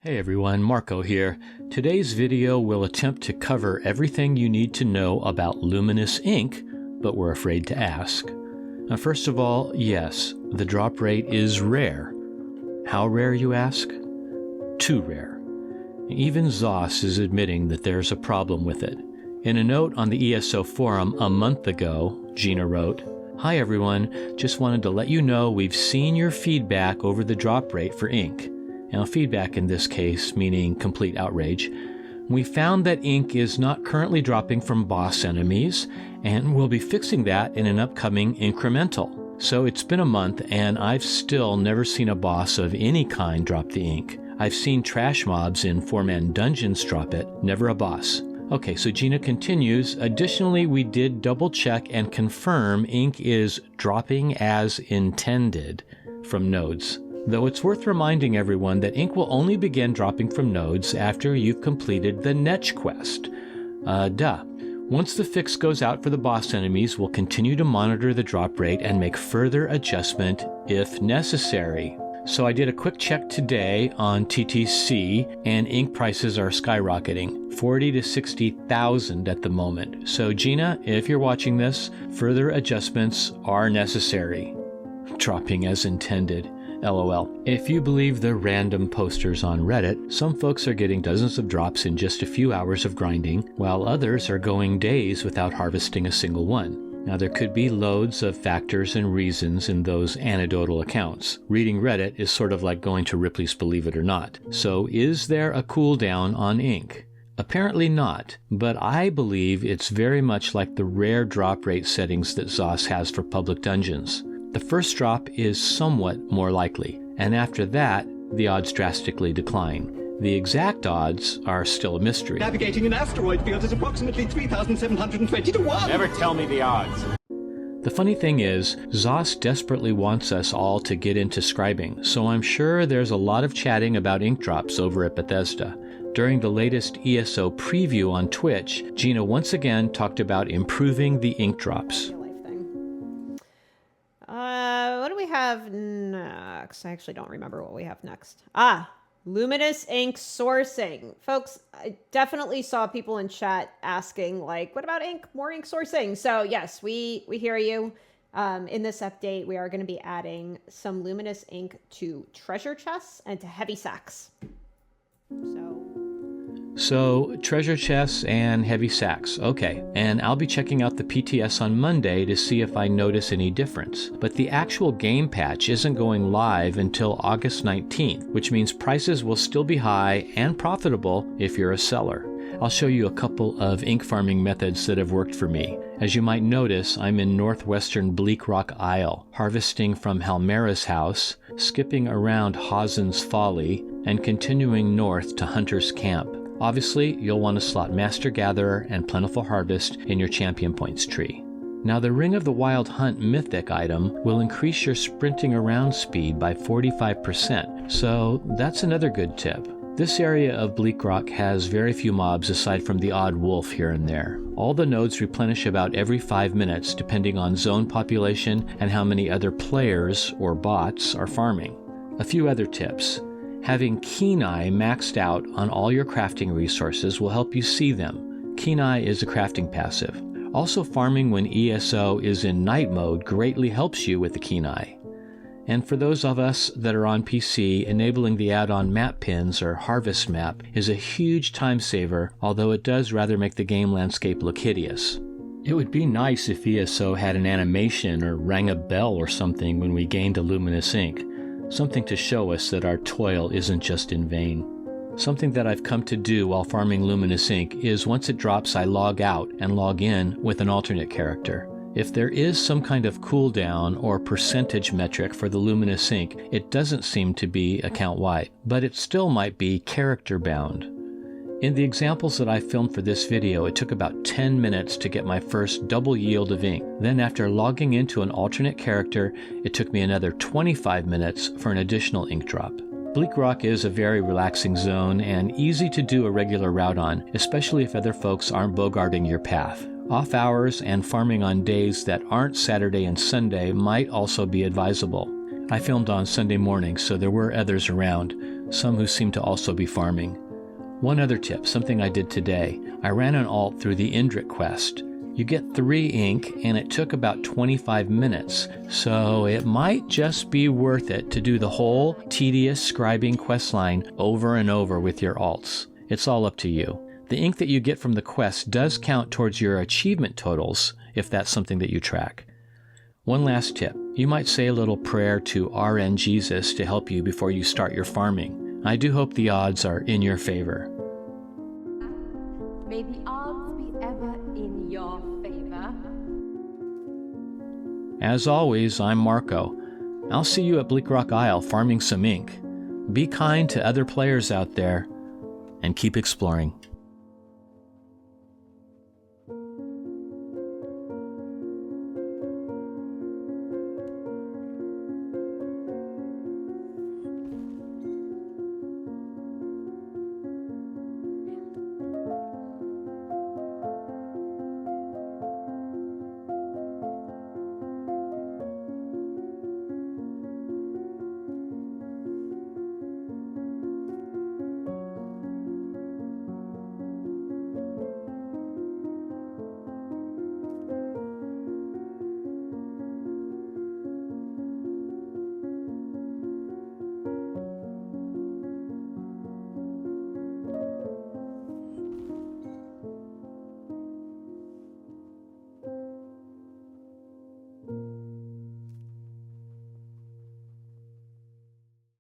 Hey everyone, Marco here. Today's video will attempt to cover everything you need to know about Luminous Ink, but we're afraid to ask. Now, first of all, yes, the drop rate is rare. How rare, you ask? Too rare. Even ZOS is admitting that there's a problem with it. In a note on the ESO forum a month ago, Gina wrote, "Hi everyone, just wanted to let you know we've seen your feedback over the drop rate for ink." Now, feedback in this case meaning complete outrage. "We found that ink is not currently dropping from boss enemies, and we'll be fixing that in an upcoming incremental. So it's been a month, and I've still never seen a boss of any kind drop the ink. I've seen trash mobs in 4-man dungeons drop it, never a boss." Okay, so Gina continues, "Additionally, we did double check and confirm ink is dropping as intended from nodes. Though it's worth reminding everyone that ink will only begin dropping from nodes after you've completed the Netch quest. Once the fix goes out for the boss enemies, we'll continue to monitor the drop rate and make further adjustment if necessary." So I did a quick check today on TTC, and ink prices are skyrocketing, 40 to 60,000 at the moment. So Gina, if you're watching this, further adjustments are necessary. Dropping as intended. LOL. If you believe the random posters on Reddit, some folks are getting dozens of drops in just a few hours of grinding, while others are going days without harvesting a single one. Now, there could be loads of factors and reasons in those anecdotal accounts. Reading Reddit is sort of like going to Ripley's Believe It or Not. So is there a cooldown on ink? Apparently not, but I believe it's very much like the rare drop rate settings that ZOS has for public dungeons. The first drop is somewhat more likely, and after that, the odds drastically decline. The exact odds are still a mystery. Navigating an asteroid field is approximately 3,720 to 1. Never tell me the odds. The funny thing is, ZOS desperately wants us all to get into scribing, so I'm sure there's a lot of chatting about ink drops over at Bethesda. During the latest ESO preview on Twitch, Gina once again talked about improving the ink drops. What do we have next? I actually don't remember what we have next. Luminous Ink sourcing. Folks, I definitely saw people in chat asking, like, what about ink? More ink sourcing. So yes, we hear you. In this update, we are going to be adding some Luminous Ink to treasure chests and to heavy sacks. So treasure chests and heavy sacks, okay. And I'll be checking out the PTS on Monday to see if I notice any difference. But the actual game patch isn't going live until August 19th, which means prices will still be high and profitable if you're a seller. I'll show you a couple of ink farming methods that have worked for me. As you might notice, I'm in northwestern Bleak Rock Isle, harvesting from Halmera's house, skipping around Hazen's Folly, and continuing north to Hunter's Camp. Obviously, you'll want to slot Master Gatherer and Plentiful Harvest in your champion points tree. Now, the Ring of the Wild Hunt mythic item will increase your sprinting around speed by 45%, so that's another good tip. This area of Bleak Rock has very few mobs aside from the odd wolf here and there. All the nodes replenish about every 5 minutes depending on zone population and how many other players or bots are farming. A few other tips. Having Keen Eye maxed out on all your crafting resources will help you see them. Keen Eye is a crafting passive. Also, farming when ESO is in night mode greatly helps you with the Keen Eye. And for those of us that are on PC, enabling the add-on map pins or harvest map is a huge time saver, although it does rather make the game landscape look hideous. It would be nice if ESO had an animation or rang a bell or something when we gained a Luminous Ink. Something to show us that our toil isn't just in vain. Something that I've come to do while farming Luminous Ink is once it drops I log out and log in with an alternate character. If there is some kind of cooldown or percentage metric for the Luminous Ink, it doesn't seem to be account-wide, but it still might be character-bound. In the examples that I filmed for this video, it took about 10 minutes to get my first double yield of ink. Then after logging into an alternate character, it took me another 25 minutes for an additional ink drop. Bleak Rock is a very relaxing zone and easy to do a regular route on, especially if other folks aren't bogarting your path. Off hours and farming on days that aren't Saturday and Sunday might also be advisable. I filmed on Sunday morning, so there were others around, some who seem to also be farming. One other tip, something I did today. I ran an alt through the Indrik quest. You get 3 ink, and it took about 25 minutes, so it might just be worth it to do the whole tedious scribing questline over and over with your alts. It's all up to you. The ink that you get from the quest does count towards your achievement totals, if that's something that you track. One last tip. You might say a little prayer to RN Jesus to help you before you start your farming. I do hope the odds are in your favor. May the odds be ever in your favor. As always, I'm Marco. I'll see you at Bleak Rock Isle farming some ink. Be kind to other players out there, and keep exploring.